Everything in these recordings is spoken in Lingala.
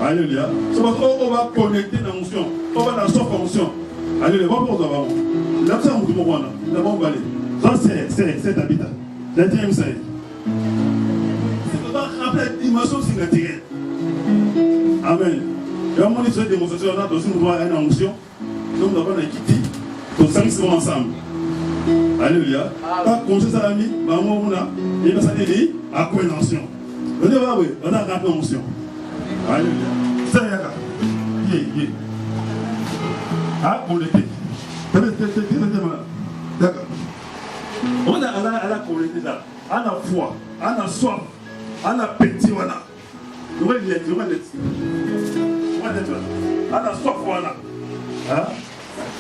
Alléluia. C'est parce qu'on va connecter la motion. On va la sortir motion. Alléluia. Va pour toi. Là, c'est un mouvement. Là, on va aller. Ça, c'est habitat. La deuxième, c'est. C'est pas rappeler la dimension significative. Amen. Et à mon avis, cette démonstration, on a dans une voie une onction. Donc, nous avons quitté. Tous 5 secondes ensemble. Alléluia. Quand on s'est amis, maman, on a. Et ça dit à quoi une onction. On a rappelé l'onction. Alléluia. C'est un gars. Ah, on l'était. D'accord. On a la collecté là. On a foi. On a soif. On a petit. On a. On va l'être. On va l'être. On va l'être là. On a soif. On a. Ah.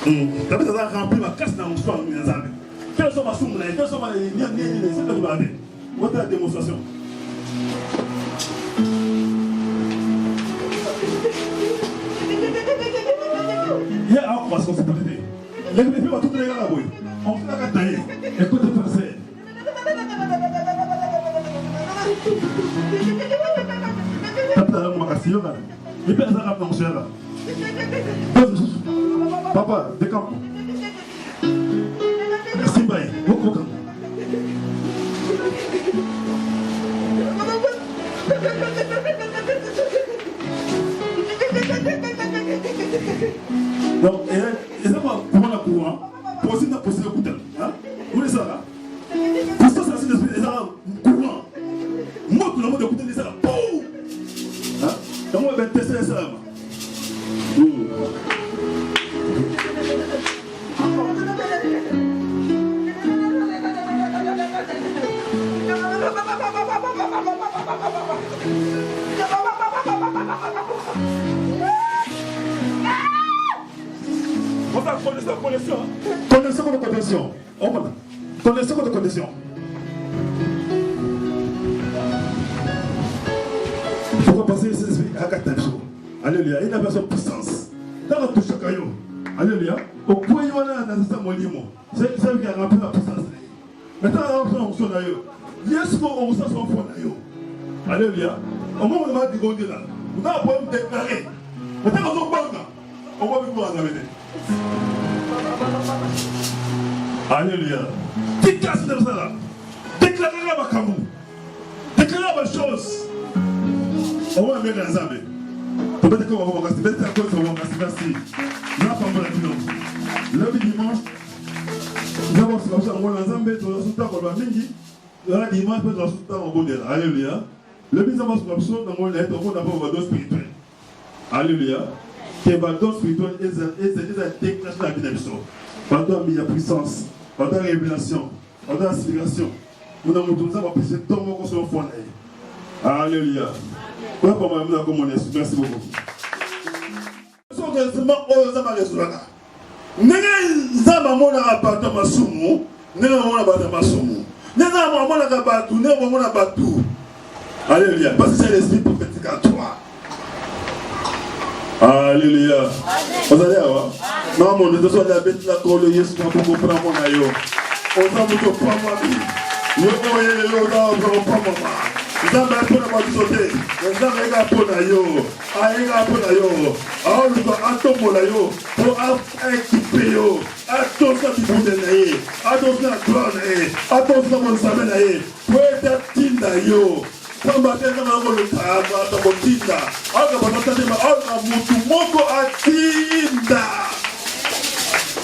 T'as vu, ça a rempli ma casse dans mon soif. Quelles sont ma somme là? Quelles sont les liens? C'est pas du barbé. Où est la démonstration? Il y a un parce qu'on s'est prêté. Les bébés vont tout les gars là-bas. On fait la taille. Écoute le français. T'as la magasin là. Et puis ça va dans ce là. Papa, décampe. Simba, beaucoup. Donc, et ça va comment la courant pour aussi le bouton. Vous voyez ça là? Pour ça, c'est l'esprit, et ça va courant. Moi, tout le monde de bouton, ça va boum! Et moi, je vais tester ça là. Connexion de connexion. Oh, voilà. Connexion de connexion. Il faut passer ces esprits à 4 jours. Alléluia. Il a besoin de puissance. Dans la touche à caillou. Alléluia. Au point où on a dans ce monument, c'est celle qui a rempli la puissance. Maintenant, on a rempli la puissance. Yes, on s'en sort pour la. Alléluia. Au moment où on a dit qu'on est là, on a un problème déclaré. Maintenant, on va vivre en avenir. Alléluia. Qui casse de ça là? Déclarez la Makamou. Déclarez la chose. On va mettre les amis. Peut-être qu'on va voir. Peut-être à cause de mon merci. Là, pas mal le dimanche. Nous avons fait ça. On va les amis. Tout le temps qu'on va midi. Là, dimanche, peut être tout le temps au bon. Alléluia. Le bis avance comme ça. Dans mon lettre, on va avoir un don spirituel. Alléluia. Que le don spirituel est déclenché la vie de l'homme. Pendant la puissance, pendant la révélation, pendant l'aspiration, nous avons tout ça pour passer tout le monde sur le fond. Alléluia. Merci beaucoup. Alléluia. Parce que c'est l'esprit prophétique à toi. Alléluia. Vous allez voir. Non, mon Dieu, la bête la colle, yes, quand vous comprenez mon aïe. On s'en fout pas, moi. Nous voyons les lots là, on ne prend pas, moi. Nous avons un peu de moi de sauter. Nous avons un peu d'aïe. Un peu d'aïe. Alors, nous avons un peu d'aïe. Pour équiper, attention à tout le monde. Attention à toi, attention à mon samen. Pour être digne d'aïe. Kamba tena mambo lutaka atakotinda aga banatema aga mutu moko atinda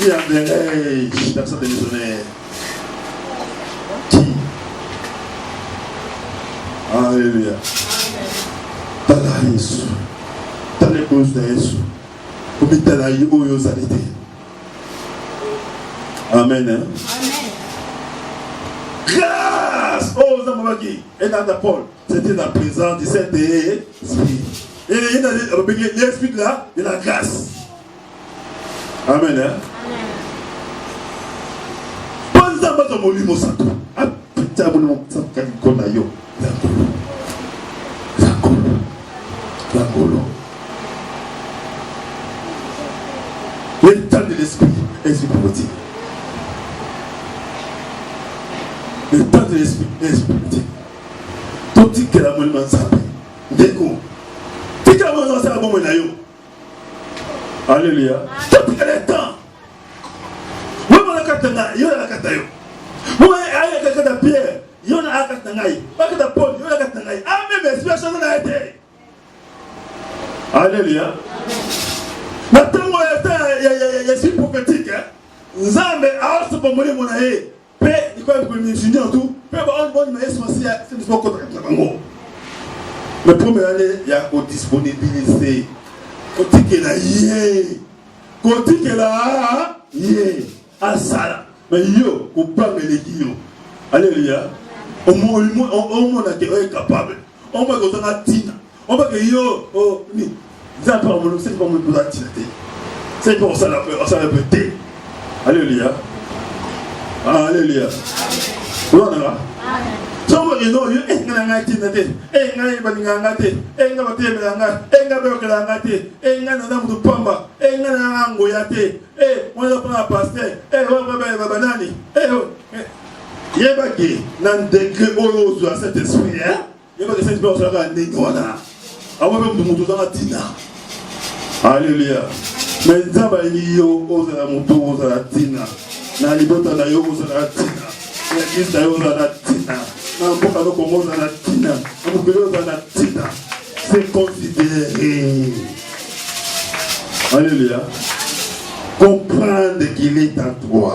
ya mbele personne ne sonne qui alléluia tala Yesu tala cause de Yesu kumitala oyo zalite amen amen. Grâce aux hommes qui et dans Paul, c'était la présence du Saint-Esprit. Et l'Esprit là, de la grâce. Amen. Pas de temps, molimo sato. Apita bono sato kona yo. L'angolo. Le temps de l'Esprit, Esprit prophétique. Le temps de l'esprit, l'esprit. Tout dit que la monument s'appelle. Déco. Tout dit que la monument on s'est abonné là. Alléluia. Tout le temps. Moi, je suis là, je suis là. Moi, je suis là, Pierre. Je suis là, je suis là. Je suis là, Paul. Je suis là. Ah, mais je suis là. Alléluia. Maintenant, je suis prophétique. Nzambe a aussi pour moi mon aïe. Paix, il faut que je me en tout. Paix, on va c'est pas contre mais première année, il y a une disponibilité. Côté que là, côté que là, à ça. Mais yo, on pas me les guillemets. Alléluia. Au moins, on est capable. On va go dans la tina. On va que yo, oh, ni. Ça pas mon, c'est pas mon pour la tina. C'est pour ça la peur, ça la peut. Alléluia. Alléluia. Voilà. Somo ino yo ngana tinate ngana baningangate ngana batemelanga ngana beokelangate ngana na mutu pamba ngana ngoyate wana pa pasteur wa banani yebaki nan degré oyo zo cet esprit yebaki cet esprit so ka ndingona awa be mutu za tina. Alléluia. Mais nzamba yo oza mutu oza tina na libota na yo oza tina ya kisa yo oza tina. C'est considéré. Alléluia. Comprendre qu'il est en toi.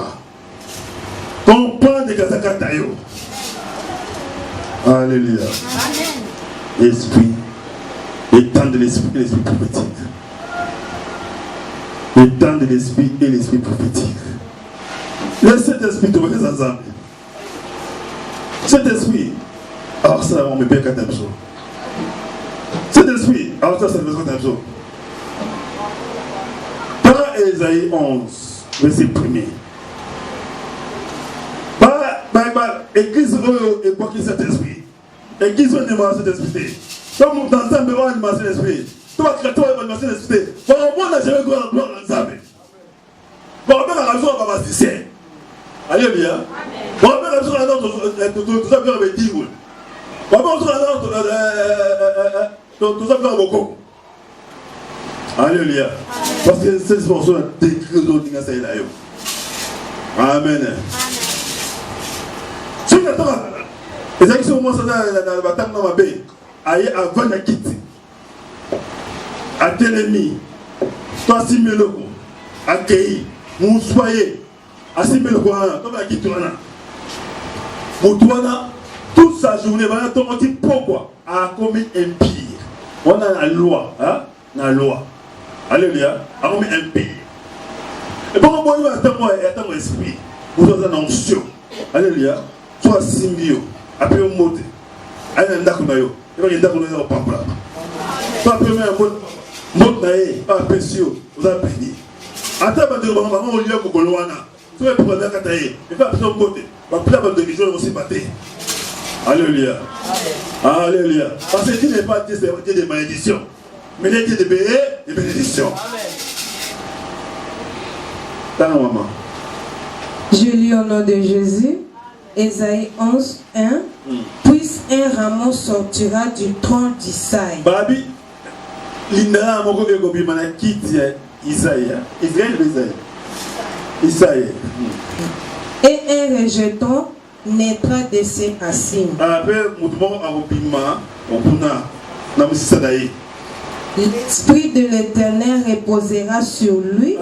Comprendre que c'est Katayo. Alléluia. Esprit. Le temps de l'esprit et l'esprit prophétique. Le temps de l'esprit et l'esprit prophétique. Laissez cet esprit trouver les ensemble. Cet esprit, alors ça, on me paie 4 jours. Cet esprit, alors ça, c'est le 4 jours. Par Ésaïe 11, verset 1er. Par église et quoi qu'il cet esprit. Église, on est cet esprit. Comme on t'ensemble, on est cet esprit. Toi, tu vas cet esprit. Pour moi, on n'a jamais gloire ensemble. Pour moi, on a raison, on va passer. Alléluia. Bon, on va faire un autre, tout ça bien avec 10 roues. Bon, on va faire un autre, tout ça bien avec beaucoup. Alléluia. Parce que c'est pour ça que décret d'autres gens sont là. Amen. Si vous êtes là, les gens qui sont dans le bâtiment dans ma baie, aïe avant de quitter, à Télémi, toi 6 000 euros, accueilli, mon soyer. Assez bien le courant, comme la Kitouana. Moutouana, toute sa journée, on dit pourquoi a commis impire. On a la loi, hein? La loi. Alléluia. A commis impire. Et bon, moi, il va attendre mon esprit. Vous avez une onction. Alléluia. Soit symbio. Après, on monte. Allez, on d'akunayo. Il va y avoir un papa. Soit après, on monte naïe. Pas pécio. Vous avez béni. Attends, maman, on lui a beaucoup loin. Tu vas prendre la cataille, il va absolument côté. Va plus avoir de vision aussi battre. Alléluia. Alléluia. Parce que Dieu n'est pas Dieu de malédiction, mais il est Dieu de bénédiction. Amen. Maman. Je lis au nom de Jésus, Ésaïe 11, 1. Puis un rameau sortira du tronc d'Isaïe. Babi, l'indra moko egobi mana kiti Isaïe. Israël Isaïe. Isaïe. Et un rejeton naîtra de ses racines. Après, L'esprit de l'Éternel reposera sur lui.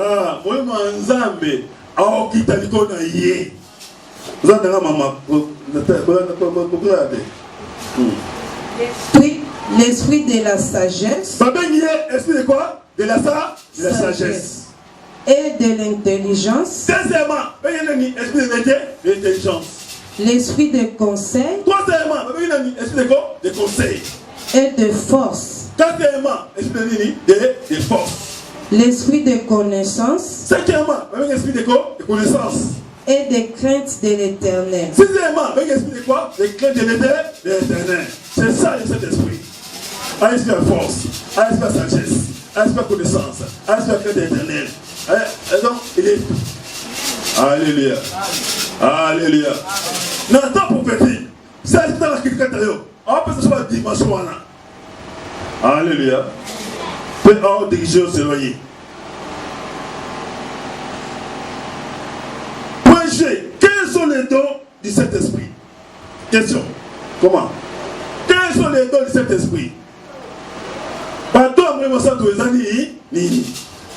Puis l'esprit de la sagesse. Esprit de quoi? De la sagesse. Et de l'intelligence. Deuxièmement, esprit de l'intelligence. L'esprit de conseil. Troisièmement, esprit de quoi? De conseil. Et de force. Quatrièmement, esprit de force. L'esprit de connaissance. Cinquièmement, esprit de quoi? De connaissance. Et de crainte de l'Éternel. Sixièmement, esprit de quoi? De crainte de l'Éternel. C'est ça cet esprit. Un esprit de force, un esprit de sagesse, un esprit de connaissance, un esprit de crainte de l'Éternel. Et donc, il est. Alléluia. Alléluia. Dans le temps prophétique, c'est dans la critique. On peut se faire dimension. Alléluia. peut avoir dirigé au s'éloigner. Point G. Quels sont les dons du Saint-Esprit? Question. Comment? Quels sont les dons du Saint-Esprit? Pardon, moi, ça, tous les années, ni.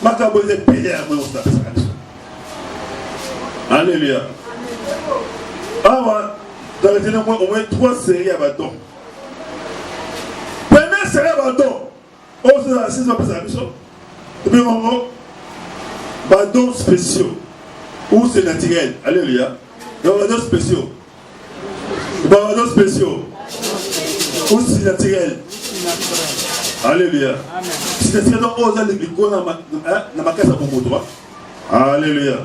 Ma cabo est payé à moi, ça. Alléluia. Ah, dans le dernier mois, au moins 3 séries à bâton. Première série à bâton. Oh, c'est la 6 ans, c'est la mission. Et puis, on va bâtons spéciaux. Ou c'est naturel. Alléluia. Bâtons spéciaux. Bâtons spéciaux. Ou c'est naturel. Alléluia. Si c'est naturel, on va les glycos dans ma caisse à bon toi. Alléluia.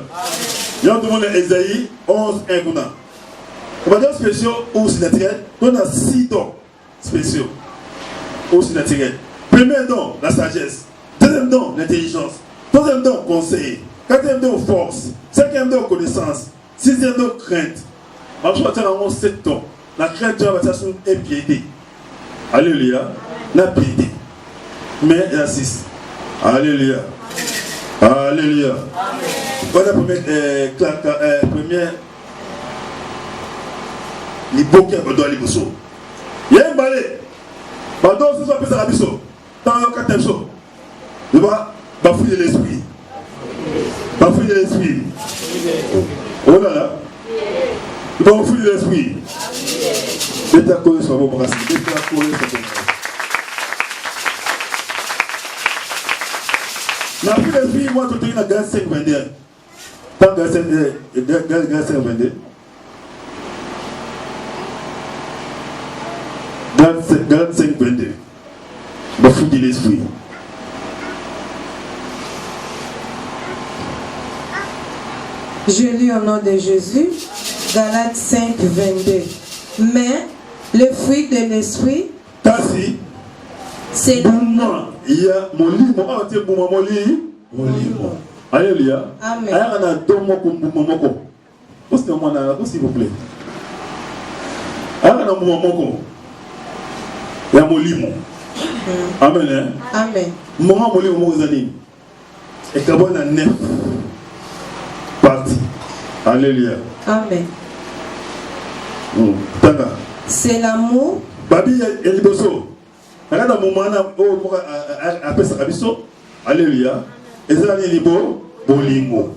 Il y a tout le monde Esaïe 11, 1 kuna. Bâtons spéciaux ou c'est naturel. On a 6 dons spéciaux. Ou c'est naturel. Premier don, la sagesse. Deuxième don, l'intelligence. Troisième don, conseil. Quatrième don, force. Cinquième don, connaissance. Sixième don, crainte. Je vais faire 7 dons. La crainte, tu vas faire sur une piété. Alléluia. La piété. Mais il y a 6. Alléluia. Alléluia. Voilà la première. Les bouquets, on doit aller au saut. Il y a un balai. Pardon, ce soit plus à la biseau. Dans le quatrième saut. Tu vas bafouiller l'esprit. Bafouiller l'esprit. Oh là là. Tu vas bafouiller l'esprit. Mets ta colère sur vos bras. Mets ta colère sur vos bras. La fouille l'esprit, moi, je te dis la Galate 5, 22. Dans Galate 5, 22. Galate 5, 22. Bafouiller l'esprit. Je lis au nom de Jésus, Galates 5, 22. Mais le fruit de l'esprit, c'est l'amour. Il y a mon lit, mon lit. Alléluia. Amen. S'il vous plaît. Il y a mon lit. Amen. Amen. Mon lit, mon lit. Et quand on a 9 parties. Alléluia. Amen. C'est l'amour. Babi et liboso. Regarde un moment où après ça biso. Alléluia. Et ça les libo bolingo.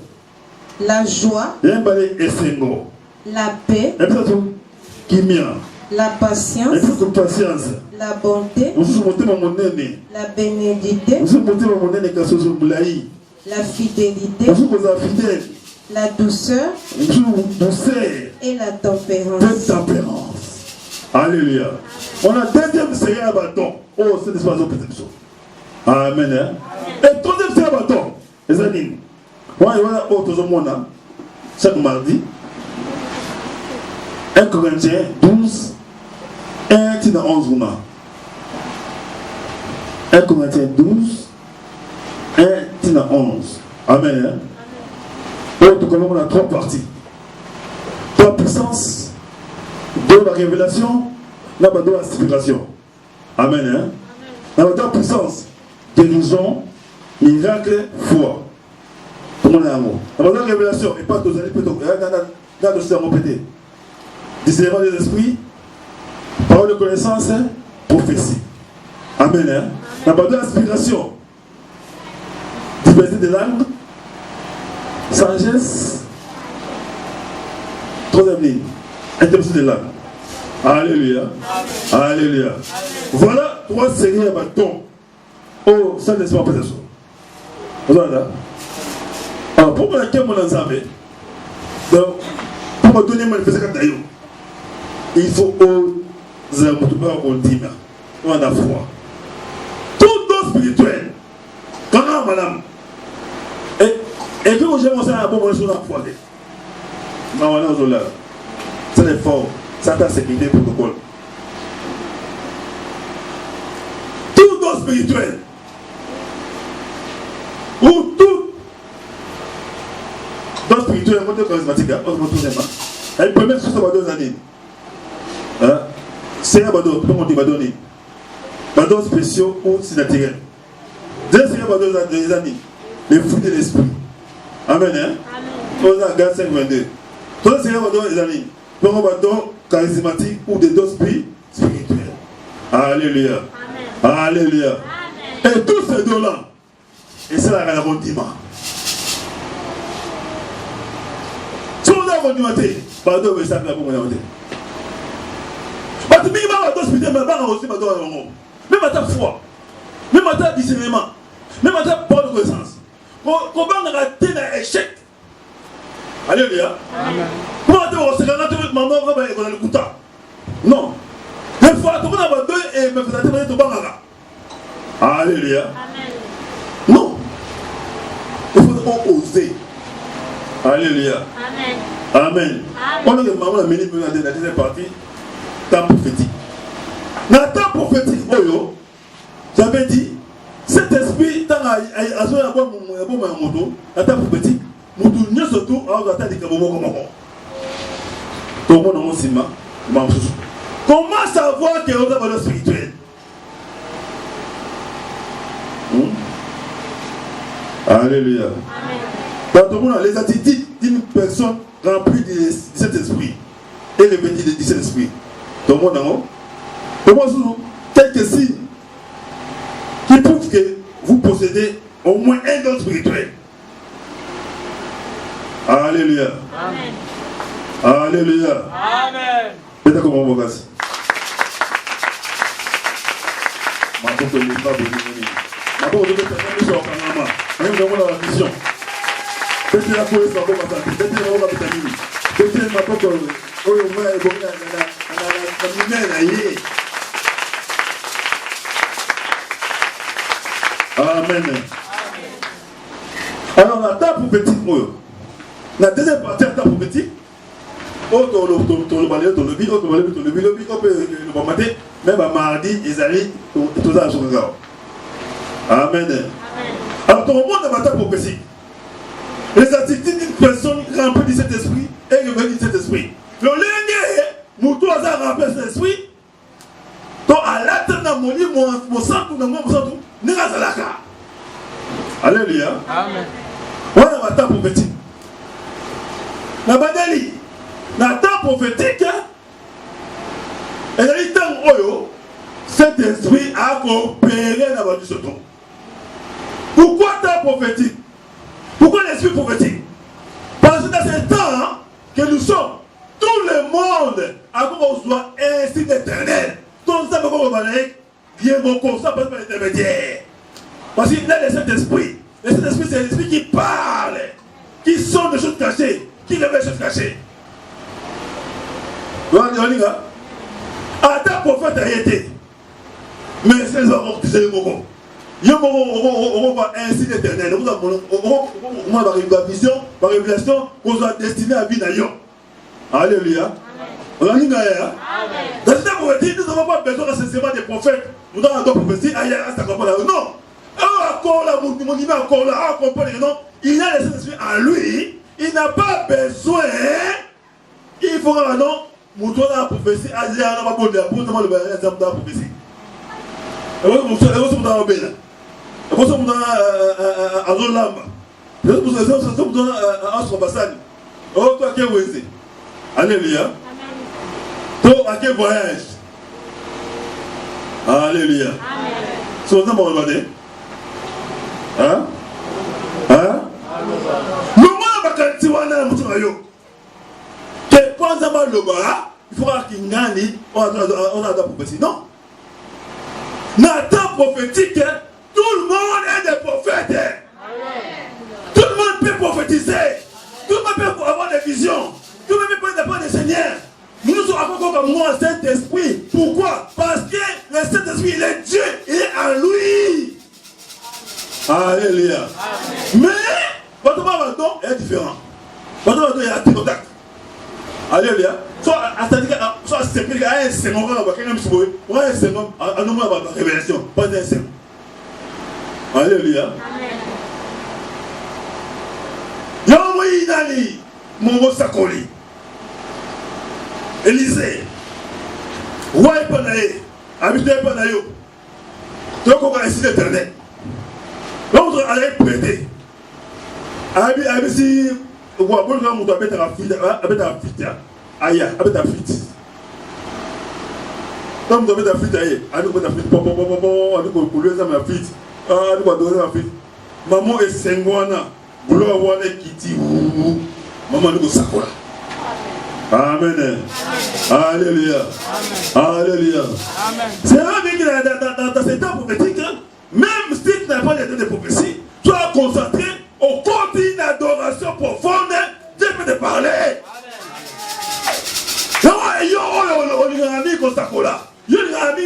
La joie. La paix. La patience. La bonté. La bénédiction. La fidélité. La douceur. Et la tempérance. Alléluia. On a deuxième série à bâton. Oh, c'est des oiseaux peut-être. Amen. Et troisième série à bâton. Les amis. Moi, il y a autre monde chaque mardi. 1 Corinthiens 12, 1 tina 11 mois. 1 Corinthiens 12, 1 tina 11. Amen. Autre comme on a 3 parties. 3 puissances. 2 la révélation, là bas 2 la inspiration. Amen. Dans la 3 puissance, guérison, miracle, foi. Tout le monde est amour. Dans la révélation, et pas tous les années, plutôt. Regarde le cerveau pété. Discernement des esprits, parole de connaissance, prophétie. Amen. Dans la 2 inspiration, diversité des langues, sagesse, 3e ligne. Interprétation de l'âme. Alléluia. Alléluia. Voilà 3 séries à bâton. Oh, ça ne se passe pas ça. Voilà. Alors, pour me dire mon ensemble, donc, pour me donner mon manifestation, il faut oser au dîme. On a foi. Tout don spirituel. Quand madame. Et que vous avez un bon moment sur la foi. C'est l'effort, c'est ta sécurité protocole. Tout don spirituel, ou tout don spirituel, on est charismatique, on est le premier sur 2 années. C'est un badon, tout le monde dit badonné. Badon spéciaux ou c'est naturel. Deuxième Seigneur, les amis, les fruits de l'esprit. Amen. Hein? On a Galates 5, 22. Troisième Seigneur, les amis, pour un don charismatique ou des dons spirituels. Alléluia. Amen. Alléluia. Amen. Et tous ces dons-là, et c'est la rondiment. Si on a rondiment, pardon, mais ça ne va pas me parce que minimum à dos spirituel, mais pas aussi ma don à l'homme. Même à ta foi, même à ta discernement, même à ta bonne connaissance. Comment on a raté un échec? Alléluia. Comment on a raté un échec? Maman va le couta. Non. Des fois, tout le monde a deux et me fait atteindre tout le monde. Alléluia. Non. Il faut oser. Alléluia. Amen. Amen. On a des mamans à minute dans la deuxième partie. Temps prophétique. Dans le temps prophétique, j'avais dit, cet esprit, dans la temps prophétique, nous surtout à la tête de comment savoir que vous avez valeur spirituelle? Alléluia. Dans tout le monde, les attitudes d'une personne remplie de cet esprit et le petit de cet esprit. Tout le monde, non? Comment quelques signes qui prouvent que vous possédez au moins un don spirituel. Alléluia. Amen. Alléluia. Amen. C'est comme on va faire. Ma porte n'est pas bonne. Ma porte n'est pas bonne. Même dans la mission. Peut-être la police va pas passer. Peut-être la police va vitamine. Peut-être ma porte au moins est bonne. Amen. Alors, la table prophétique, la deuxième partie de la table prophétique, même à mardi, Isaïe, tout ça, Amen. Alors, tout le monde dans la table prophétique, les attitudes d'une personne remplie de cet esprit et remplie de cet esprit. Le lien Moutou a rempli cet esprit. Donc, à l'attente mon lit, mon sang, mon sang, n'est pas à la carte. Alléluia. Amen. Voilà la table prophétique. La badali, la table prophétique, elle a dit tant cet esprit a coopéré dans votre soto. Pourquoi table prophétique? Pourquoi l'esprit prophétique? Parce que dans ce temps que nous sommes, tout le monde a besoin ainsi d'éternel. Tout ça, vous allez bien beaucoup, ça peut être intermédiaire. Parce qu'il a le Saint-Esprit. Le Saint-Esprit, c'est l'esprit qui parle, qui sonne des choses cachées, qui révèle des choses cachées. Vous voyez, ta prophète a été. Mais c'est les hommes qui sont beaucoup. On va ainsi l'éternel. On va la vision, la révélation, qu'on soit destiné à vivre dans Alléluia. On a dit dans cette prophétie, nous n'avons pas besoin nécessairement des prophètes. Nous avons un prophétie, non. Encore là, mon niveau encore là, non. Il a le Saint-Esprit en lui. Il n'a pas besoin. Il faut maintenant, mon tour dans la prophétie, il y a un peu de la exemple de la prophétie. Et vous dans la belle. Et vous dans la zone lamba. Et vous dans la Astrobassani. Oh, toi qui es Alléluia. Toi, à quel voyage? Alléluia. C'est ce que vous regardez. Hein? Hein? Le monde va continuer à nous dire que quand on va le bas, il faudra qu'il gagne. On a la prophétie. Non? Nathan prophétique, tout le monde est des prophètes. Tout le monde peut prophétiser. Tout le monde peut avoir des visions. Tout le monde peut être des seigneurs. Nous sommes encore comme moi, Saint-Esprit. Pourquoi? Parce que le Saint-Esprit, il est Dieu, il est en lui. Alléluia. Mais, votre bâton est différent. Votre bâton est à contact. Alléluia. Soit c'est plus qu'à un second, on va quand même se voir. On va un second, à nous, on va la révélation. Pas un second. Alléluia. Yamouï Nani, mon Sakoli. Élisée. Roi Panaé. Habité Panayo. Donc on va essayer d'éternel. allait prêter. Si vous avez un fuite, aïe, avec ta fuite. Comme vous avez ta fuite, aïe, avec ta fuite, maman est 5 mois, vous l'avez vu qui dit, maman nous sacola. Amen. Alléluia. Alléluia. C'est vrai que dans ces temps prophétiques, même si tu n'as pas les de prophétie, tu es concentré au contenu d'adoration profonde, Dieu peut te parler. Il y a un ami comme ça. Il y a un ami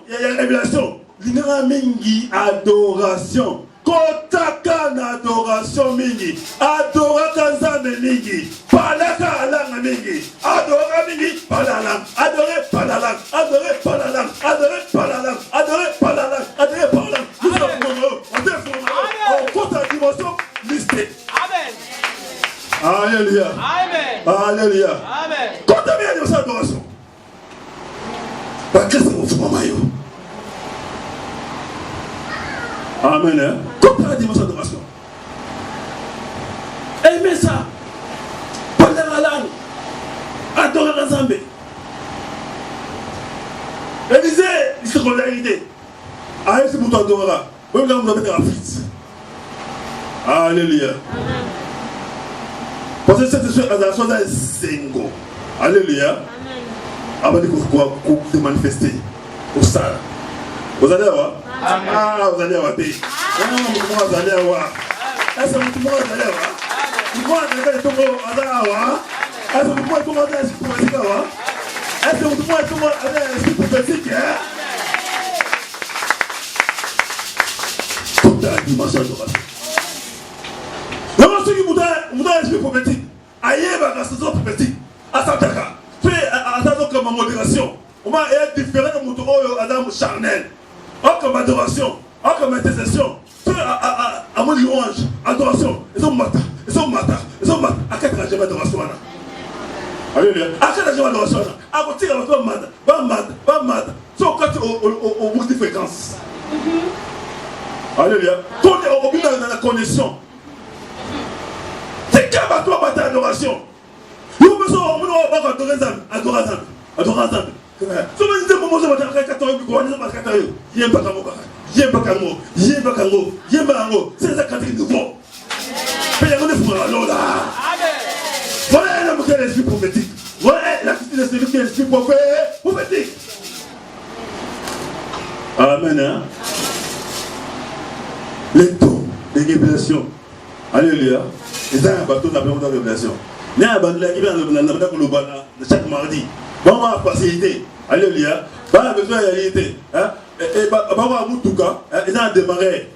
il y a une révélation. Il y a un ami adoration. Kotaka na adoration mingi, adoraka nzambe mingi, palaka alanga mingi, adora mingi, palalang, adore palalang, adore palalang, adore palalang, adore palalang, adore palalang. Nous sommes en contre dimension mystique. Amen. Alléluia. Amen. Alléluia. Amen. Quand tu viens de cette adoration, parce que c'est mon frère Mayo. Amen. Comme la dimension d'adoration. Aimez ça. Parler la langue. Adorer la Zambé. Élisée, il se connaît l'idée. Aïe, c'est pour toi adorer. Même là, vous avez la fuite. Alléluia. Parce que cette adoration est single. Alléluia. Avant de vous manifester au stade. Vous allez voir? Ah, vous allez voir. Vous allez voir. Est-ce que vous allez voir? Vous allez voir. Est-ce que vous pouvez commander un esprit prophétique? Est-ce que vous pouvez commander un esprit prophétique? Toute la dimension d'adoration. Vraiment, ceux qui voudraient un esprit prophétique, aïe, la saison prophétique, à Santaka, fait à Santaka comme modération. On va être différent de mon Adam charnel. Comme adoration, comme intercession, à mon louange, adoration, ils sont matin, à quel âge d'adoration? Alléluia. À quel âge d'adoration? À côté de la mat, sauf quand au multi-fréquence. Alléluia. Quand on est au but dans la connexion, c'est qu'à toi, ta adoration. Nous besoin adorer. So many people most of the time go on the Katayo. Yembakango. C'est ça quand il nous voit. Payons les fous là. Voilà l'esprit prophétique. Voilà l'esprit prophétique. Amen. Les dons, les révélations. Alléluia. Et ça, un bateau n'a pas de révélation. Il y a un bateau qui vient de chaque mardi. Bon, on va faciliter. Alléluia. Pas besoin de réalité. Et on va Moutouka. Ils ont démarré.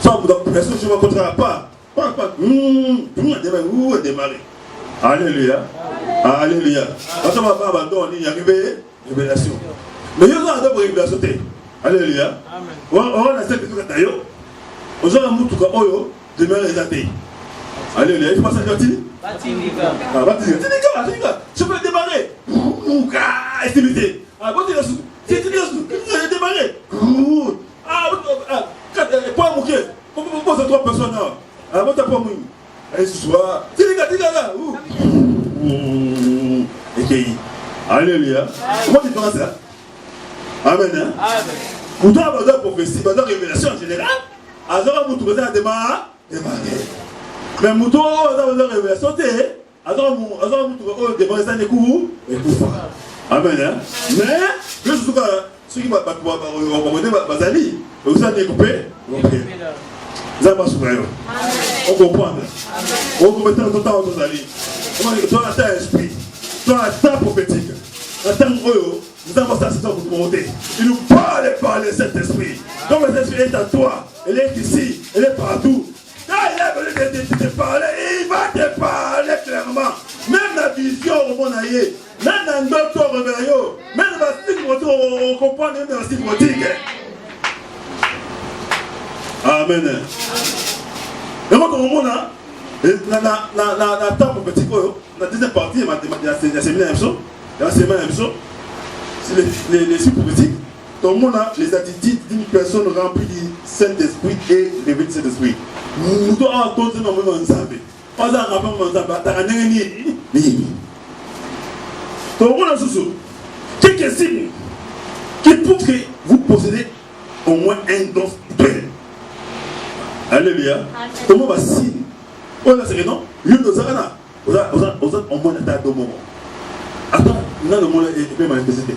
Sans personne ne va contraire pas. Pas. Tout le monde a démarré. Alléluia. Alléluia. Quand on va pas abandonner, il y a une révélation. Mais il y a une révélation. Alléluia. On va laisser le truc à taillot. On va Moutouka. Démarrer les athées. Alléluia. Il faut passer à Gatini. Je peux démarrer. Estimité. C'est démarrer. Pas mouquer. Pourquoi c'est 3 personnes là? Avant ta pomme. Et ce soir. C'est là. Alléluia. Comment tu fais ça? Amen. Pour toi, dans la prophétie, dans la révélation en général, alors vous trouvez à démarrer. Mais mouton, dans la révélation, alors vous démarrer ça des coups et tout. Amen. Mais, je suis sûr que ceux qui vont Bazali, vous allez couper. Vous allez pas souffrir. On comprend. On comprend tout le temps aux alliés. On a un esprit. On a un temps prophétique. Un temps où nous avons cette saison pour monter. Il nous parle par le Saint-Esprit. Comme le Saint-Esprit est à toi, il est ici, il est partout. Quand il est venu te parler, il va te parler clairement. Même la vision au monde aillé, même dans notre réveil, même dans la style motique, on comprend même dans la style motique. Amen. Et quand on monte, la temps prophétique, la deuxième partie, il y a la séminaire, c'est les suites prophétiques. Tout le monde a les attitudes d'une personne remplie du Saint-Esprit et revêtue du Saint-Esprit. Nous devons attendre un moment dans Nzambe. Pas un rapport dans Nzambe. Tout le monde a sous quelques signes qui prouvent que vous possédez au moins un don spirituel. Alléluia. Tout le monde va signe. Oh là, c'est que non. Lui, nous avons au moins un tas de moments. Attends, là, le monde est bien manifesté.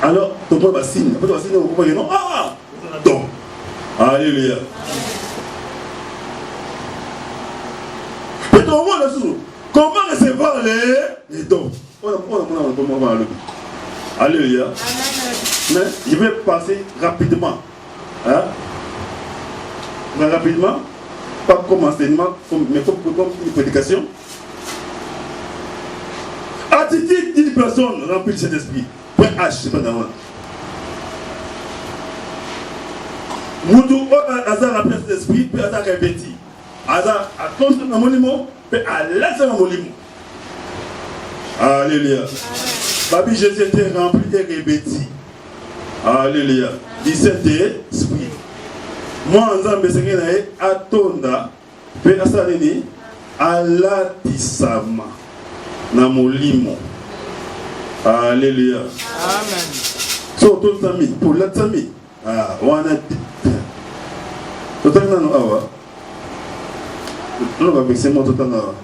Alors, ton point va signer. Après, tu vas signer au point, non. Ah! Donc, alléluia. Mais ton mot là-dessous, comment recevoir les dons? Alléluia. Mais je vais passer rapidement. Hein? Rapidement, pas comme enseignement, mais comme une prédication. Attitude d'une personne remplie de cet esprit. Point H, c'est pas d'avant. Moudou, Hazard rempli de cet esprit, puis Hazard revêti. Hazard a contre un monument, puis à l'aise un monument. Alléluia. Babi Jésus était rempli et revêti. Alléluia. Du Saint-Esprit. Moi, en Zambé, c'est qu'il y a Atonda, puis Asalini, Alatisama. Namolimo. Alléluia. Amen. So, tout le temps, pour la famille. Ah, on a dit. Tout le temps, awa. On va vexer moi tout le temps.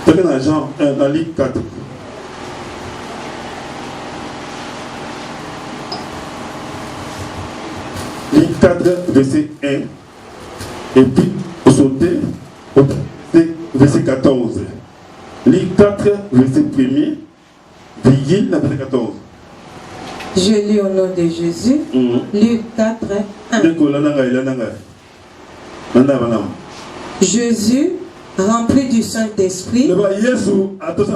Tout le temps, Jean, dans Luc 4. Luc 4, verset 1. Et puis, sauter au verset 14. Luc 4, verset 1er, virgule, verset 14. Je lis au nom de Jésus. Luc 4, 1. Jésus, rempli du Saint-Esprit. Yesu atotami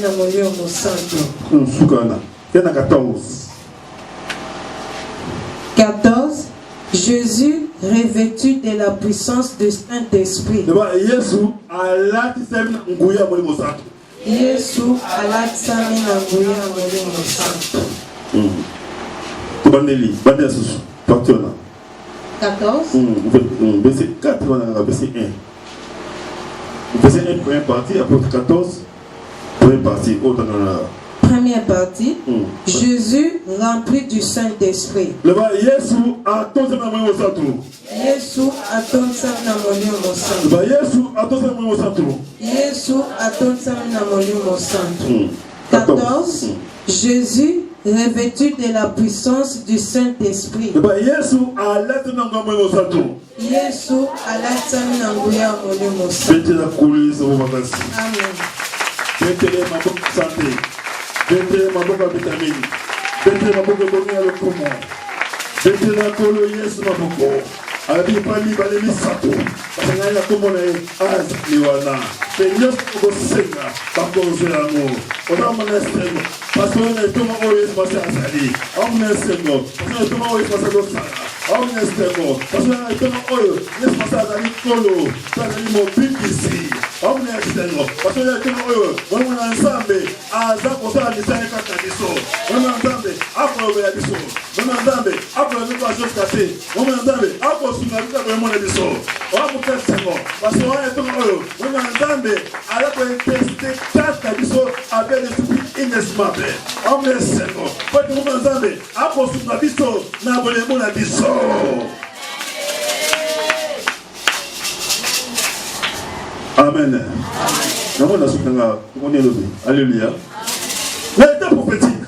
na moyo mosantu. 14. Jésus revêtu de la puissance du Saint-Esprit. Yesu alatsami na nguya moyo mosantu. 14. Verset 4, verset 1. Verset 1, première partie, après 14, première partie. Première partie. Jésus rempli du Saint-Esprit. Yesu atonsami na moyo mosantu. Yesu atonsami na moyo mosantu. Yesu atonsami na moyo mosantu. Yesu atonsami na moyo mosantu. 14. Jésus revêtu de la puissance du Saint-Esprit. Yesu alatami na moyo mosantu. Yesu alatami na nguya moyo mosantu. Amen. Betele maboko santé. Betele maboko vitamine. Betele maboko bonia le komo. Betele kolo Yesu maboko. Abi pali balemi sato. Basanga ya komo na az liwana. Penyos ko senga bakozo ya mo. Ona monestengo. Pasona toma o Yesu masasali. Omnestengo. Pasona toma o Yesu masasali. Omnestengo. Pasona toma o Yesu masasali kolo. Pasali mo bibisi. Omnestengo. Pasona toma o wana nsambe aza kosala misala kaka biso. Wana nsambe akolo ya biso. Wana nsambe akolo ya biso kate. Wana nsambe akolo sunga biso ko mona biso. Omnestengo. Pasona toma o wana nsambe ala ko teste kaka biso avec l'esprit inestimable. Omnestengo. Pati wana nsambe akolo sunga biso na bolemo na biso. Amen. Alléluia. L'état prophétique.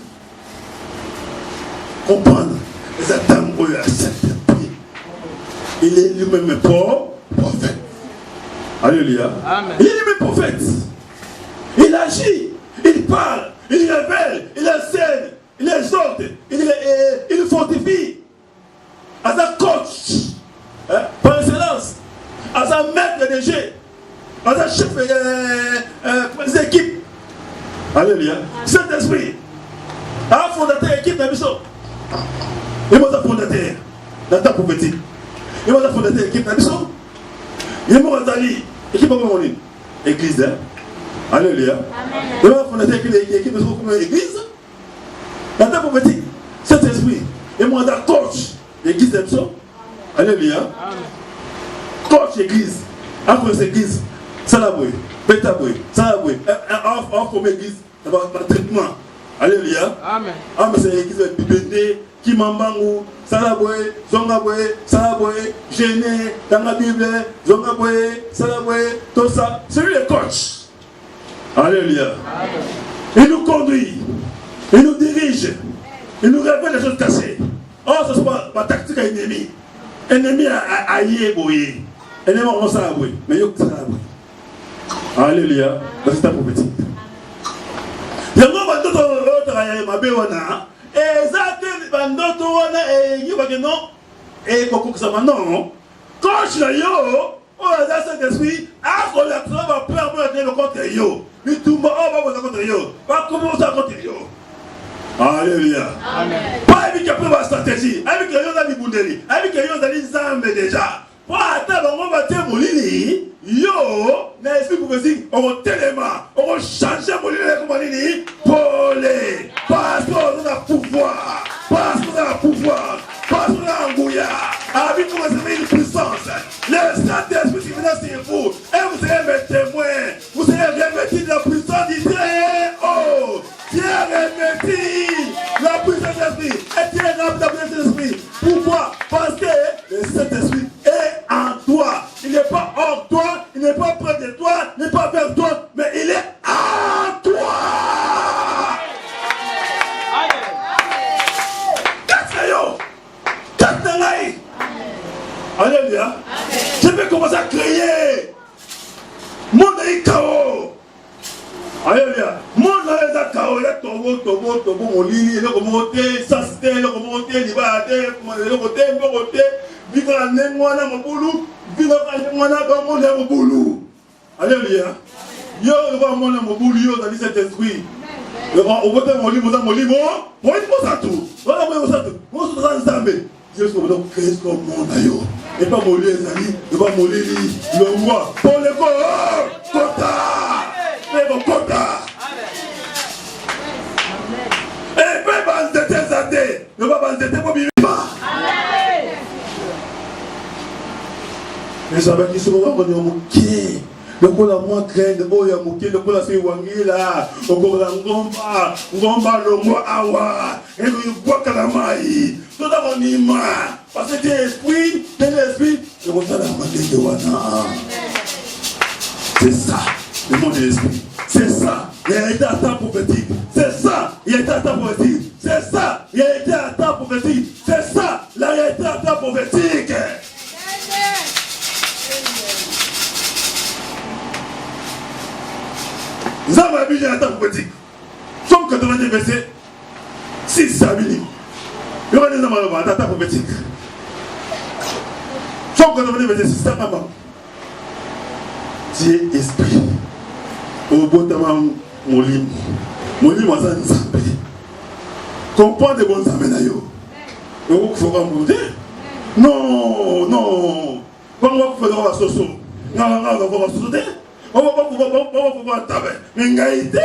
Comprendre les attentes où il accepte. Il est lui-même prophète. Alléluia. Amen. Il est lui-même prophète. Il agit, il parle, il révèle, il enseigne, il exhorte, il fortifie. À sa coach, par excellence, à sa maître de jeu. Dans un chef des équipes. Alléluia. Saint-Esprit. Un fondateur d'équipe de mission. Il m'a fondateur. Dans ta prophétique. Il m'a fondateur l'équipe d'Abisso. Il m'a dit, équipe de mon église. Alléluia. Il m'a fondateur l'équipe de l'église. Dans ta prophétique, cet esprit. Il m'a dit coach l'église d'Abisso. Alléluia. Coach l'église. Après cette église. Salaboué. Bétaboué. Salaboué. En forme église. Dans le traitement. Alléluia. Amen. Amen. C'est l'église de Bibende. Kimambangu, Salaboué, Zongaboué, Salaboué, Géné, dans la Bible, Zongaboué, Salaboué, tout ça. C'est lui le coach. Alléluia. Il nous conduit, il nous dirige, il nous révèle les choses cachées. Oh, ce n'est pas ma tactique à l'ennemi. L'ennemi a yéboué. L'ennemi a Salaboué. Mais il y a Salaboué. Alléluia. C'est ta prophétique. Il y a un moment où exactement bandoto wana yibake non et kokukisama non coach na yo o za cet esprit a ko la trava permettre de contre yo bitumba o ba contre yo ba commencer contre yo. Alléluia. Amen. Pas avec la stratégie avec yo na libundeli avec yo na nzambe déjà pour attendre on va te molini yo na esprit prophétique on va tellement on va changer molini comme molini polé parce qu'on a pouvoir parce qu'on a pouvoir parce qu'on a angouya avec nous c'est une puissance le Saint-Esprit qui vient sur vous et vous serez mes témoins vous serez revêtis de la puissance du très haut Dieu revêtis la puissance de l'esprit et Dieu remplit la puissance de l'esprit. Pourquoi? Parce que le Saint-Esprit est en toi. Il n'est pas hors toi, il n'est pas près de toi, il n'est pas vers toi, mais il est en toi. Alléluia. Je vais commencer à créer mon chaos. Alléluia. Mon chaos, il est tobo, mon lit, il est remonté, ça c'était, il est remonté, il va aller, côté, vivre à Némoana, mon boulot, vivre à Némoana, dans mon boulot. Alléluia. Yo, il va mon boulot, yo, dans cet esprit. On va te mon lit, mon ça tout. Voilà, moi, ça tout. Moi, ça tout. Dieu se donne Christ comme mon aïe. Et pas mon lit, les amis, et pas mon lit, le roi. Pour le quota. Et mon quota. Et pas bandeter zadé. Ne pas bandeter pour vivre. Mais ça va qui se voit dans mon pied. Le coup la moins crainte, oh ya mouké, le coup la c'est wangila, au coup la ngomba le mot awa, et le bois calamai, tout d'abord nima, parce que l'esprit, le mot la magie de wana. C'est ça, le mot de l'esprit. C'est ça, il a été à temps prophétique. C'est ça, il a été à temps prophétique. C'est ça, il a été à temps prophétique. C'est ça, la réalité à temps prophétique. Nous avons la Bible en temps prophétique. Somme 90 verset 6 à Bible. Il y aura des hommes en temps prophétique. Somme 90 verset 6 à maman. Dieu esprit. Au bout de mon lit, mon lit m'a zappé. Comprends des bons amis d'ailleurs. Il faut pas me dire. Non. Comment vous faites la soso? Non, on va sauter. On va pouvoir taper. Mais ngaïté.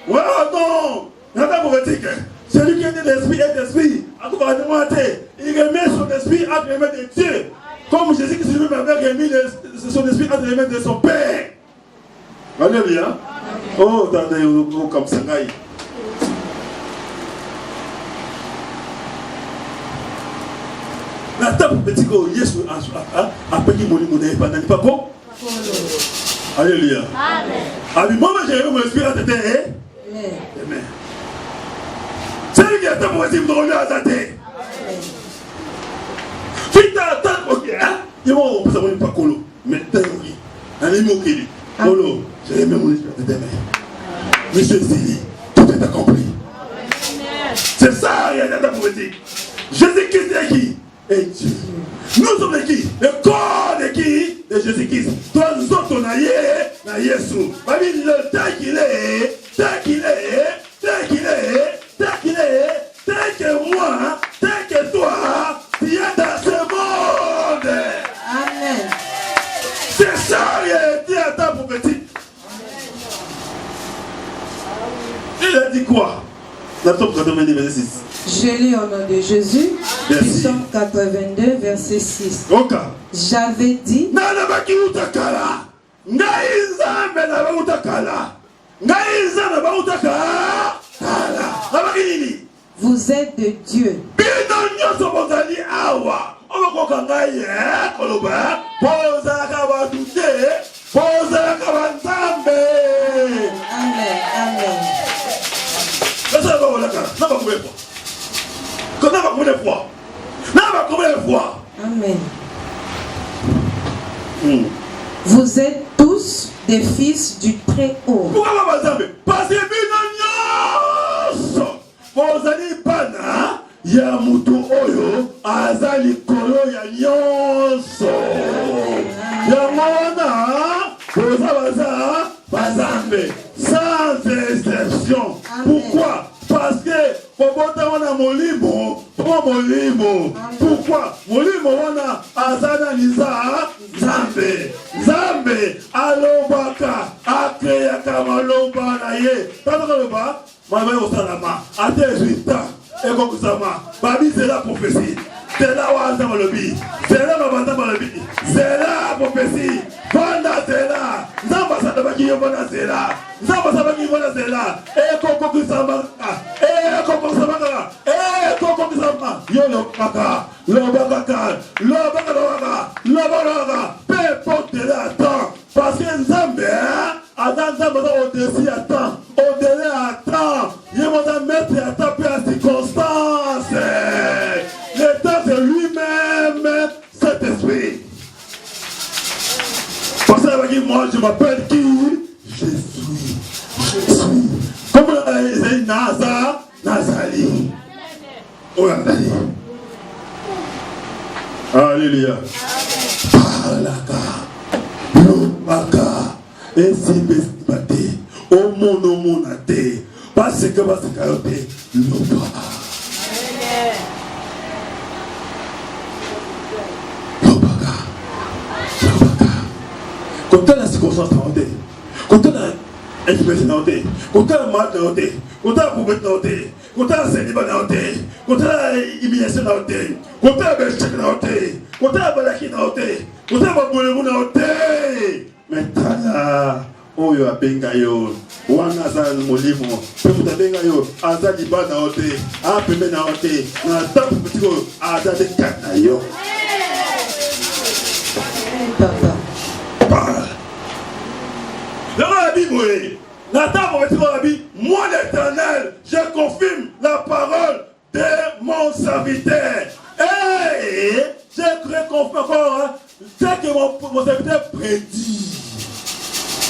Ouais, non. Il y a pas prophétique. Celui qui est de l'esprit est d'esprit. Il remet son esprit à les mains de Dieu. Comme Jésus-Christ lui-même avait remis son esprit à les mains de son Père. Alléluia. Oh, attendez, comme ça. La table petit go, Yesu a payé mon monnaie, pas bon. Alléluia. Amen. Moi, j'ai eu mon esprit à tête. Amen. C'est lui qui a été pour essayer de revenir à sa tête. Si tu as un temps, ok, ils vont vous pas colo. Mais t'as oui. Allez, mon kili. Colo, j'ai aimé mon esprit à tête. Monsieur Zili, tout est accompli. C'est ça, il y a un temps prophétique. Jésus-Christ est qui? Et Dieu. Nous sommes qui? Le corps de qui? De Jésus-Christ. Toi, nous autres, on a Jésus. Le tel qu'il est, tel que moi, tel que C'est ça, il a été à temps prophétique. Il a dit quoi? Dans Psaume 82, verset 6. Je lis au nom de Jésus. Merci. Psaume 82, verset 6. Ok. J'avais dit. Nana baki utakala. Ngaiza mbena ba utakala. Ngaiza na ba utakala. Abaki nini? Vous êtes de Dieu. Bino nyoso bozali awa. Obakoka ngaye koloba. Boza ka ba dute. Boza ka ba nzambe. Amen. Amen. Ça va voilà là. N'a pas combien de fois. Quand n'a pas combien de fois. N'a pas combien de fois. Amen. Vous êtes tous des fils du Très-Haut. Pourquoi pas nzambe? Parce que bino nyoso. Bozali bana. Ya mutu oyo azali kolo ya nyonso. Ya mona boza bazambe sans exception. Pourquoi? Parce que pobota wana molimo, molimo. Pourquoi? Molimo wana azana niza zambe. Zambe alobaka akreaka maloba na ye. Tata kaloba, mama osalama, ate résultat. Et comme ça, Babi, c'est la prophétie. C'est là où on a le bi. C'est là où on a le bi. C'est là la prophétie. Vanda, c'est là. Zamba, ça ne va pas y avoir, c'est là. Zamba, ça va y avoir, c'est là. Et comme ça, et comme ça, et comme ça, yo le baka, le baka, le baka, le baka, peu importe l'attente. Parce que Zambé, attends, Zambé, au-dessus, attends, au-delà, attends. Il va mettre à taper à circonstances. L'État c'est lui-même, cet esprit. Parce que moi je m'appelle qui? Je suis. Comme les Nazali. Oh Nazali. Alléluia. Parlaka. Lomaka. Et si besibate. Au monomonate. Parce que va se carotter l'oba. L'obaga. Quand tu as la circonstance dans le quand tu as l'inspiration dans le quand tu as la mal dans le quand tu as la pauvreté dans le quand tu as la célibat dans le quand tu as l'humiliation dans le quand tu as la belchèque dans le quand tu as la balaki dans le quand tu as la boulevou dans le maintenant là, oyo abenga yo wana azala molimo mpe moto abenga yo aza liba na yo te apembe na yo te na ntango petiko oyo aza te kati na yo. Dans la Bible, na ntango petiko la Bible, moi l'Éternel, je confirme la parole de mon serviteur. Et je confirme encore ce que mon serviteur prédit.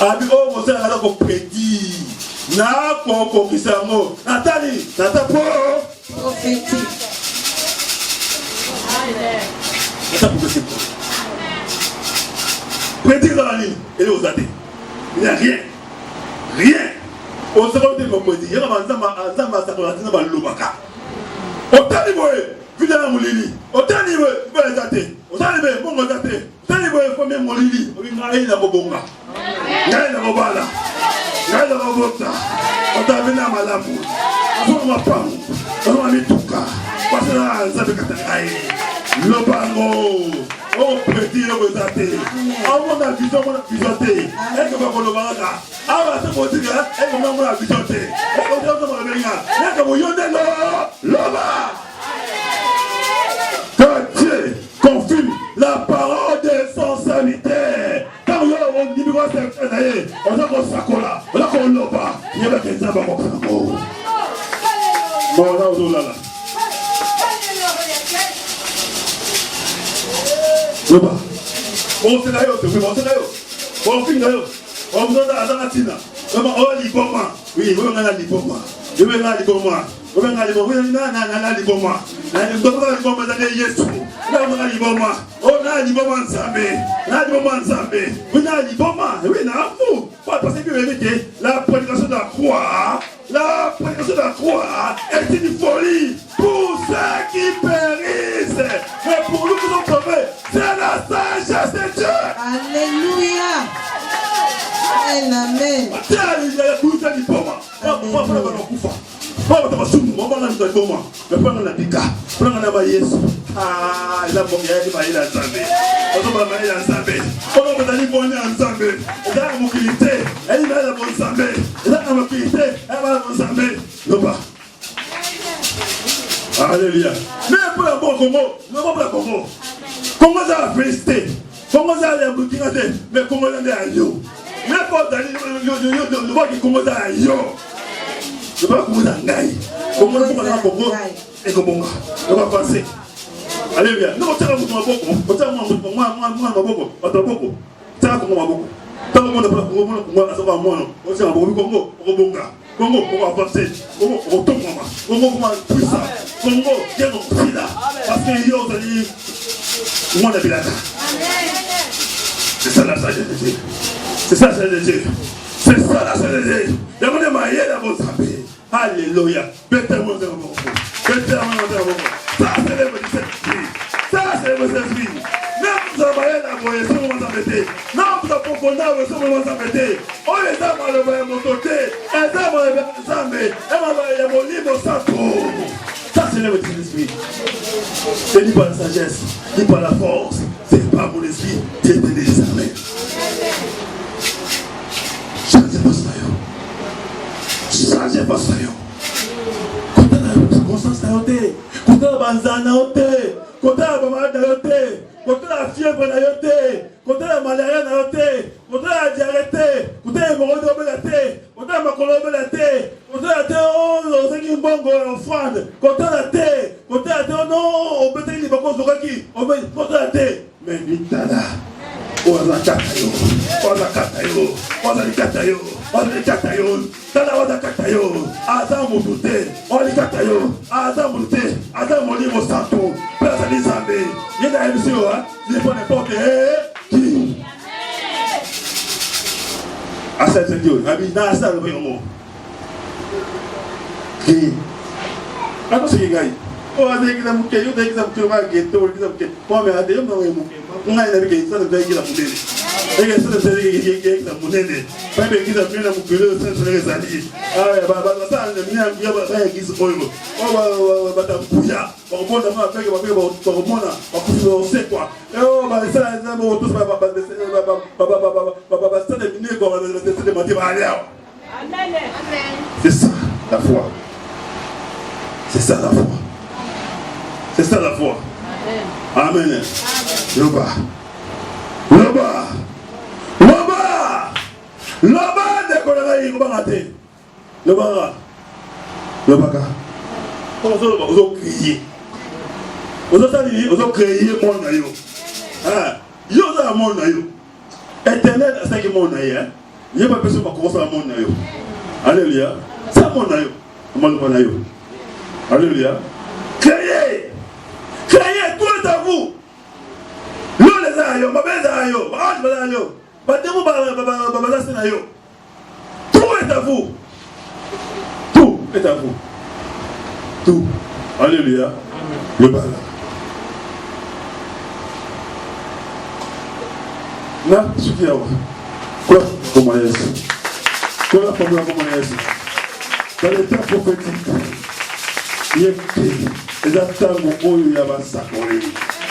Abi o mo se ala ko prédit na ko kisamo Nathalie tata prophétique. Tata prophétique. Prédit dans la ligne et aux athées. Il n'y a rien. On se rend compte que il y a un zamba sakoratina ba lobaka. Otani boye vida mulili. Otani boye ba athée. Otani boye bongo athée. Otani boye famille mulili. Olinga ina bobonga. Ngai na mobala, ngai na mobota, otavina malamu, azoma mapangu, azoma mituka, pasera nzabe katangai, lobango, o prédit le bezate, amona vision te, eke bakolo banga, aba se motika, eke mona vision te, eke ozo mabenga, eke moyonde loba. Que Dieu confirme la parole de son serviteur. Quand on dit que c'est on a qu'on s'accola, on a qu'on loba, il y a des gens qui vont faire bon. Bon, là, on a là. Loba. Bon, c'est là, c'est là. Bon, fin là. On me donne à la Latina. On a liboma. Oui, on a liboma. Je vais aller pour moi. Je vais aller pour moi. Je vais aller pour moi. Je vais aller pour moi. Je vais aller pour moi. On a liboma. On a liboma ensemble. On a liboma ensemble. On a liboma. Oui, on a fou. Parce que la prédication de la croix, est une folie pour ceux qui périssent. Mais pour nous qui sommes sauvés, c'est la sagesse de Dieu. Alléluia. Amen. Alléluia. Mais pour le bon Congo, le bon Congo. Congo ça a félicité. Congo ça a Burkina, mais Congo ça a yo. Mais pour le bon Congo ça a yo. Le bon Congo ça a gaï. Congo ça a Congo et Congo. Le bon penser. Alléluia. Nous on tient beaucoup beaucoup. On tient moi beaucoup. On tient beaucoup. Tient Congo beaucoup. Tant que on a pas Congo ça va moi. On tient beaucoup Congo, Congo. Congo pour avancer, Congo pour tomber, Congo pour puissant, Congo qui est notre prix là, parce que il y a dit, moi la bilaka. C'est ça la sagesse de Dieu. C'est ça la sagesse de Dieu. C'est ça la sagesse de Dieu. Demandez ma yéla vous savez. Alléluia. Bêtez-moi de vous. Bêtez-moi de vous. Ça c'est le esprit. Ça c'est le esprit. Non, vous avez la voix, ça vous embêter. Non, vous avez profondeur, ça vous embêter. Oh, les âmes à lever mon côté. Les âmes à lever mes âmes. Et mon livre sacré. Ça, c'est le esprit. C'est ni par la sagesse, ni par la force. C'est pas mon esprit. Dieu te dit jamais. Changez pas ça. Changez pas ça. Quand on a conscience à ôter, quand on a banzana à ôter, quand on a maman à ôter. Quand on a la fièvre na yoté, quand on a la malaria na yoté, quand on a la diarrhée, quand on a l'hémorroïde au belaté, quand on a la macolo au belaté, quand on a la thé, oh, c'est une bongo offrande, quand on a la thé, quand on a la thé, oh non, on peut dire qu'il va qu'on se requis, quand on a la thé, mais vite là, on a la katayo, on a la katayo, on a la katayo, on a la katayo, tala on a la katayo, Adam Moudouté, on a la katayo, Adam Moudouté, Adam Molimo Santo, personne n'est jamais. Il y a une émission, il n'est pas n'importe qui. Ah, c'est Dieu. Dans ça, le mot. Qui? Ah, c'est qui gagne? Oh, c'est qui d'amour, il y a des exemples qui ont été, moi, mais à des hommes, on a une vie, ça ne veut pas dire. Et que ça ne veut pas dire. Pas de qui d'amour, la mouqueuse, ça ne veut pas dire. Ah, bah, ça, on a mis un bien, qui se pose. Oh, bah, t'as bouillard. On va faire un peu on sait quoi. Et oh, bah, ça, on tous c'est ça la foi. C'est ça la foi. C'est ça la foi. Amen. Loba. Loba. Loba. Loba de Kolera Yirbanate. Loba. Loba. On a crié. On a créé mon naïo. Yo a mon naïo. Éternel, c'est que mon naïo. Il n'y a pas personne qui commence à mon naïo. Alléluia. C'est mon naïo. Mon naïo. Alléluia. Créez. Créez, tout est à vous. L'eau les aïeux, ma belle aïeux, ma belle aïeux. Tout est à vous. Tout est à vous. Tout. Alléluia. Le bal. Là, ce qui est là. Quoi comment est-ce? Quoi comment est-ce? Dans les temps prophétiques, il y a les attentes où il y a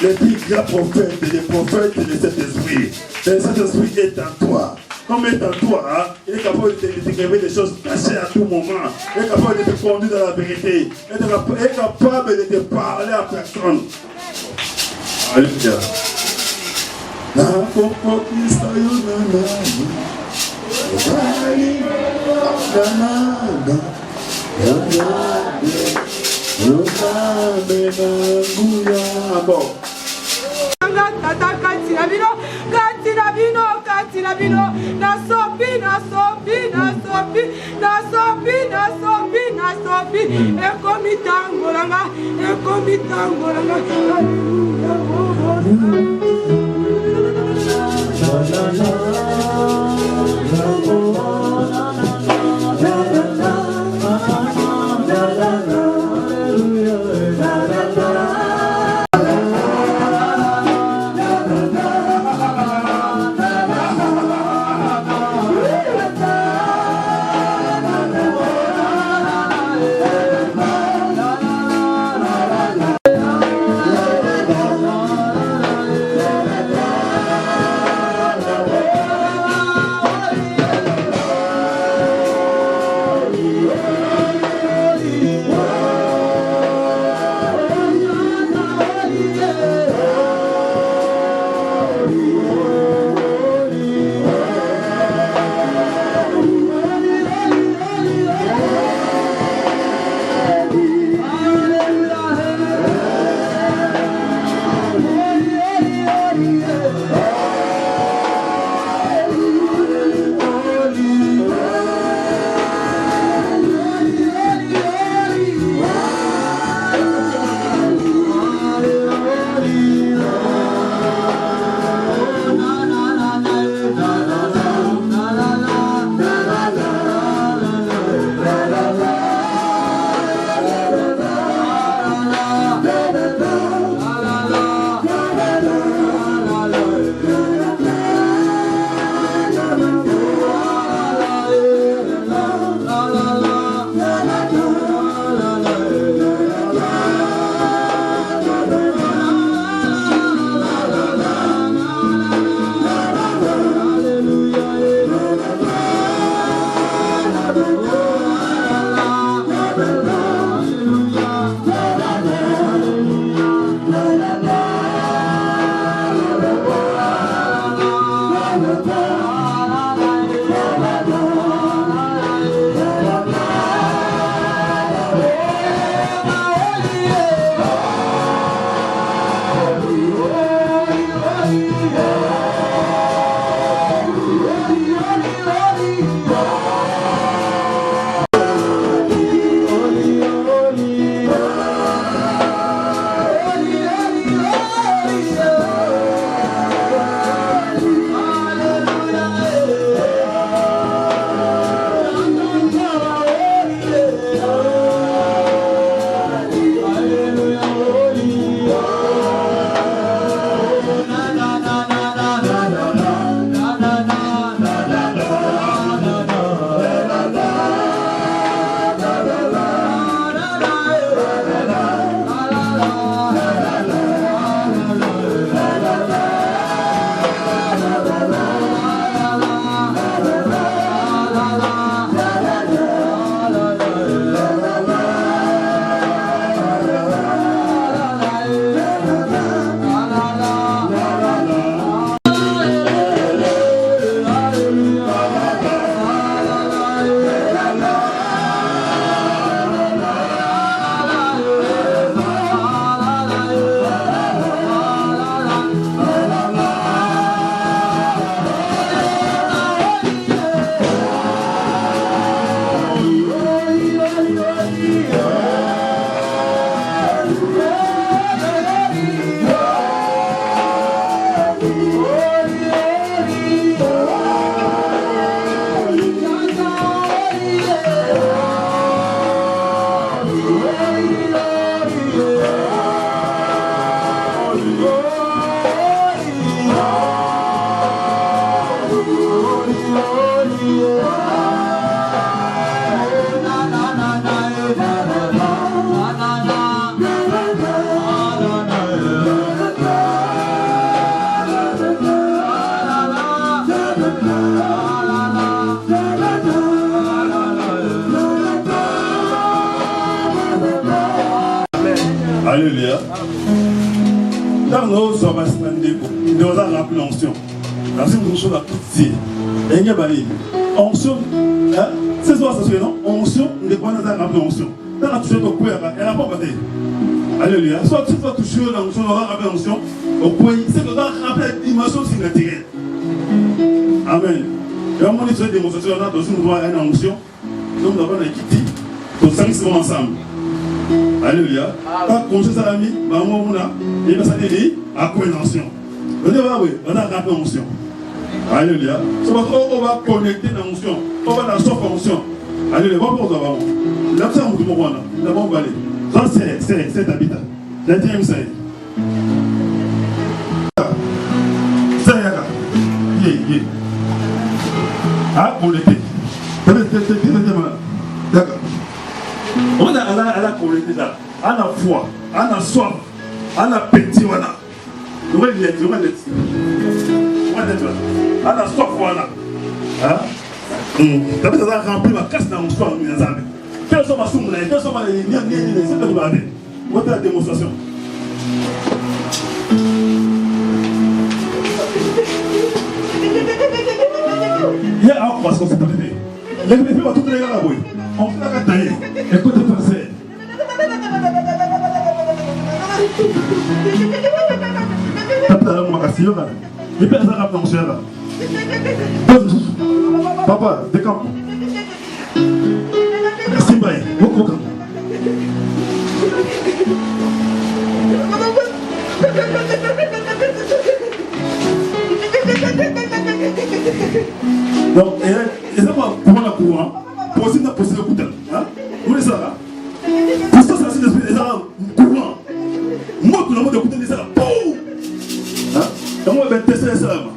les plus grands prophètes, les prophètes de cet esprit. Cet esprit est en toi. Comme est en toi, hein, il est capable de te révéler des choses cachées à tout moment. Il est capable de te conduire dans la vérité. Il est capable de te parler à personne. Alléluia. Alléluia. Dans nos hommes, nous avons rappelé l'onction. La onction la petite. Et il y a onction. C'est ça, c'est non? Onction, nous avons rappelé l'onction. Dans la touche de quoi, elle n'a pas battu. Alléluia. Soit tu vas toucher l'onction, nous avons rappelé l'onction. Au point, c'est que nous avons rappelé la dimension significative. Amen. Et on m'a dit que les démonstrations, nous avons une onction. Nous avons une équipe. Tous cinq sont ensemble. Alléluia. Quand on s'est amis, maman, il va s'allier à cohésion. On a rappelé l'onction. Alléluia. On va connecter l'onction. On va dans sa fonction. Alléluia. On va pour d'abord. Là, c'est un peu moins. D'abord, on va aller. Ça, c'est habitat. La deuxième, c'est. C'est Yaka. Yeah. Ah, on l'était. D'accord. On a la collecté là, on a foi, on a soif, on a petit, on a. On a soif, on a. T'as vu, ça a rempli ma casse dans mon soif, mes amis. Quelles sont ma somme, quelles sont les on a la démonstration. Il y a un croissant, c'est pas bébé. Les bébés vont tout les gars là, oui. On fait la cataille. Écoute le français. Papa, décampe. Simbaye, beaucoup. Donc, et ça va pour la courant. Possible de poser le coup de hein? Vous voyez ça là? Pour ça, c'est l'esprit des arabes courant. Moi, tout le monde écoute les arabes. Boum! Hein? Et moi, je vais tester les arabes.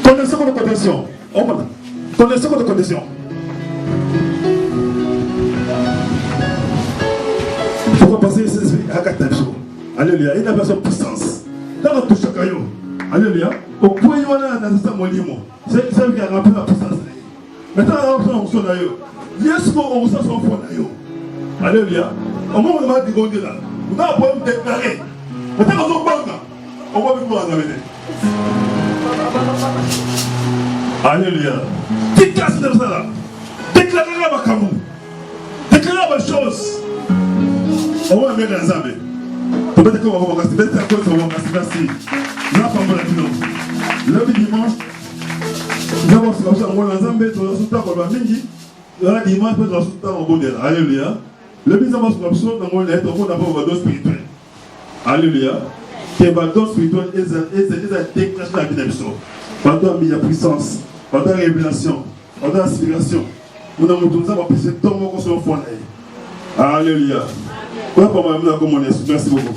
Connaissons de conditions. Connaissons de conditions. Pourquoi passer ces esprits à Katacho? Alléluia. Il a besoin de puissance. Dans la touche à caillou. Alléluia. Au point où on a dans ce monument, c'est ça qui a rempli la puissance. Maintenant, on a l'onction d'ailleurs. Yes, on s'en soit fort d'ailleurs. Alléluia. Au moment où on va dire là, on a un problème déclaré. Maintenant, on a un On va vivre dans la vérité. Alléluia. Déclare de ça. Déclare la makamou. Déclare la chose. On va mettre dans la zambe. Peut-être qu'on va voir parce que peut-être que on va voir parce que là pas mal de lundi dimanche. Nous avons ce qu'on va dans la zambe, dans le temps qu'on va mingi. Là dimanche peut dans le temps on bonheur. Alléluia. Le bizarre c'est comme ça dans le être on a pas de spirituel. Alléluia. Que le don spirituel est déclenché la vie de l'homme. Pendant la puissance, pendant la révélation, pendant l'inspiration, nous avons tout ça pour passer tout le monde sur le fond. Alléluia. Merci beaucoup.